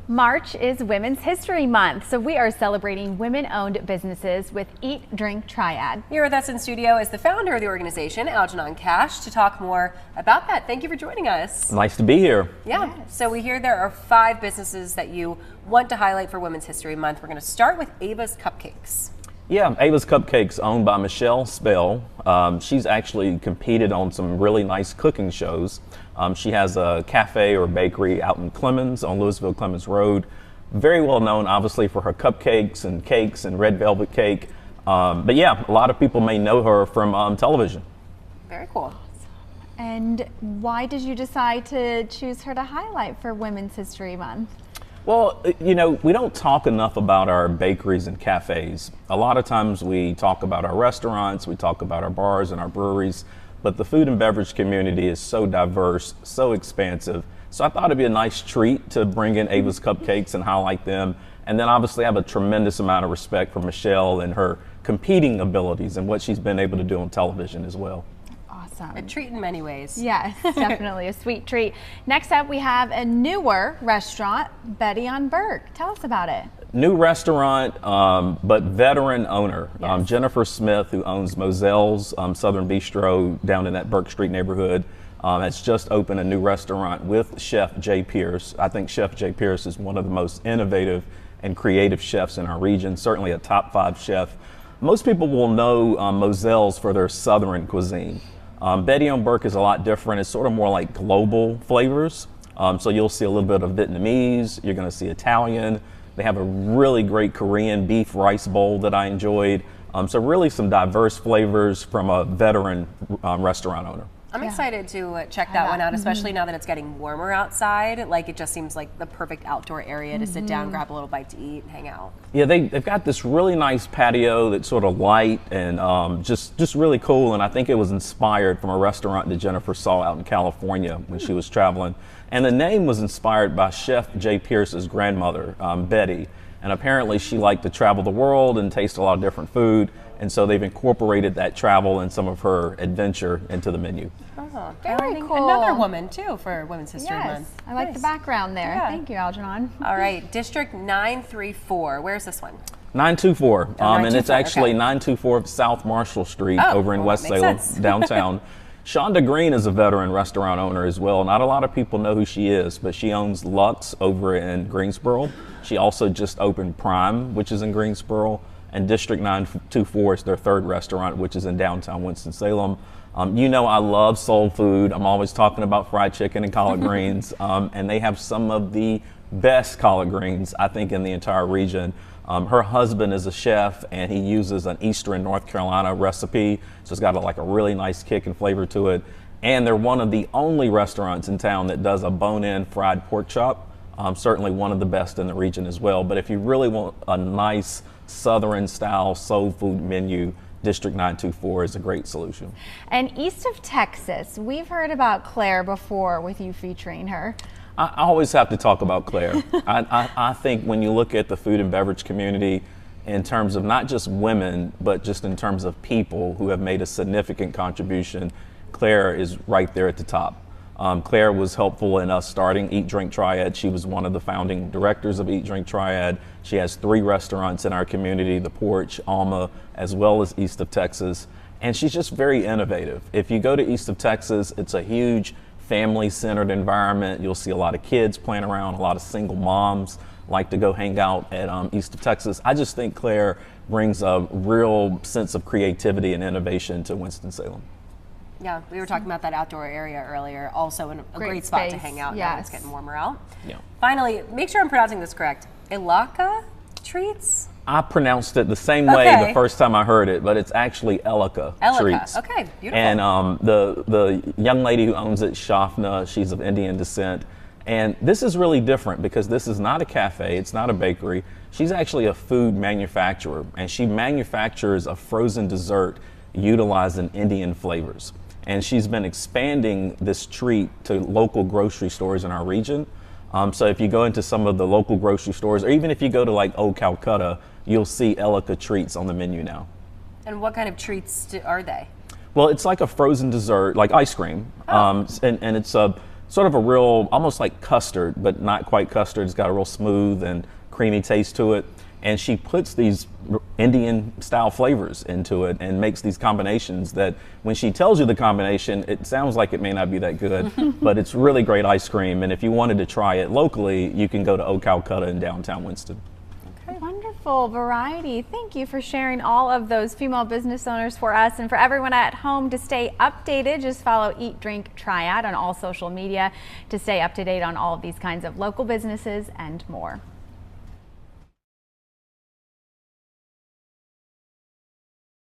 March is Women's History Month, so we are celebrating women-owned businesses with Eat, Drink, Triad. Here with us in studio is the founder of the organization, Algernon Cash, to talk more about that. Thank you for joining us. Nice to be here. Yeah, yes. So we hear there are 5 businesses that you want to highlight for Women's History Month. We're going to start with Ava's Cupcakes. Yeah, Ava's Cupcakes, owned by Michelle Spell. She's actually competed on some really nice cooking shows. She has a cafe or bakery out in Clemens on Louisville Clemens Road. Very well known, obviously, for her cupcakes and cakes and red velvet cake. But yeah, a lot of people may know her from television. Very cool. And why did you decide to choose her to highlight for Women's History Month? Well, you know, we don't talk enough about our bakeries and cafes. A lot of times we talk about our restaurants, we talk about our bars and our breweries, but the food and beverage community is so diverse, so expansive. So I thought it'd be a nice treat to bring in Ava's Cupcakes and highlight them. And then obviously I have a tremendous amount of respect for Michelle and her competing abilities and what she's been able to do on television as well. A treat in many ways. Yes, definitely a sweet treat. Next up, we have a newer restaurant, Betty on Burke. Tell us about it. New restaurant, but veteran owner. Yes. Jennifer Smith, who owns Mozelle's Southern Bistro down in that Burke Street neighborhood, has just opened a new restaurant with Chef Jay Pierce. I think Chef Jay Pierce is one of the most innovative and creative chefs in our region, certainly a top 5 chef. Most people will know Mozelle's for their Southern cuisine. Betty on Burke is a lot different. It's sort of more like global flavors. So you'll see a little bit of Vietnamese, you're gonna see Italian. They have a really great Korean beef rice bowl that I enjoyed. So really some diverse flavors from a veteran restaurant owner. I'm excited to check that one out, especially now that it's getting warmer outside. Like, it just seems like the perfect outdoor area to sit down, grab a little bite to eat, and hang out. Yeah, they've got this really nice patio that's sort of light and just really cool. And I think it was inspired from a restaurant that Jennifer saw out in California when she was traveling. And the name was inspired by Chef Jay Pierce's grandmother, Betty. And apparently she liked to travel the world and taste a lot of different food. And so they've incorporated that travel and some of her adventure into the menu. Oh, very cool. Another woman, too, for Women's History Month. I like the background there. Yeah. Thank you, Algernon. All right, District 934. Where's this one? 924. And it's 924, actually okay. 924 South Marshall Street over in West makes Salem, sense. downtown. Shanda Green is a veteran restaurant owner as well. Not a lot of people know who she is, but she owns Lux over in Greensboro. She also just opened Prime, which is in Greensboro. And District 924 is their 3rd restaurant, which is in downtown Winston-Salem. You know I love soul food. I'm always talking about fried chicken and collard greens. And they have some of the best collard greens, I think, in the entire region. Her husband is a chef, and he uses an Eastern North Carolina recipe. So it's got like a really nice kick and flavor to it. And they're one of the only restaurants in town that does a bone-in fried pork chop. Certainly one of the best in the region as well. But if you really want a nice Southern style soul food menu, District 924 is a great solution. And east of Texas, we've heard about Claire before with you featuring her. I always have to talk about Claire. I think when you look at the food and beverage community in terms of not just women, but just in terms of people who have made a significant contribution, Claire is right there at the top. Claire was helpful in us starting Eat, Drink, Triad. She was one of the founding directors of Eat, Drink, Triad. She has 3 restaurants in our community, The Porch, Alma, as well as East of Texas. And she's just very innovative. If you go to East of Texas, it's a huge family-centered environment. You'll see a lot of kids playing around, a lot of single moms like to go hang out at East of Texas. I just think Claire brings a real sense of creativity and innovation to Winston-Salem. Yeah, we were talking about that outdoor area earlier. Also a great spot to hang out now it's getting warmer out. Yeah. Finally, make sure I'm pronouncing this correct. Elaka Treats? I pronounced it the same way the first time I heard it, but it's actually Elaka Treats. Okay, beautiful. And the young lady who owns it, Shafna, she's of Indian descent. And this is really different because this is not a cafe, it's not a bakery. She's actually a food manufacturer, and she manufactures a frozen dessert utilizing Indian flavors. And she's been expanding this treat to local grocery stores in our region. So if you go into some of the local grocery stores, or even if you go to like Old Calcutta, you'll see Elaka Treats on the menu now. And what kind of treats are they? Well, it's like a frozen dessert, like ice cream. And it's sort of a real, almost like custard, but not quite custard. It's got a real smooth and creamy taste to it. And she puts these Indian style flavors into it and makes these combinations that when she tells you the combination, it sounds like it may not be that good, but it's really great ice cream. And if you wanted to try it locally, you can go to Old Calcutta in downtown Winston. Okay. Wonderful variety. Thank you for sharing all of those female business owners for us, and for everyone at home to stay updated. Just follow Eat, Drink, Triad on all social media to stay up to date on all of these kinds of local businesses and more.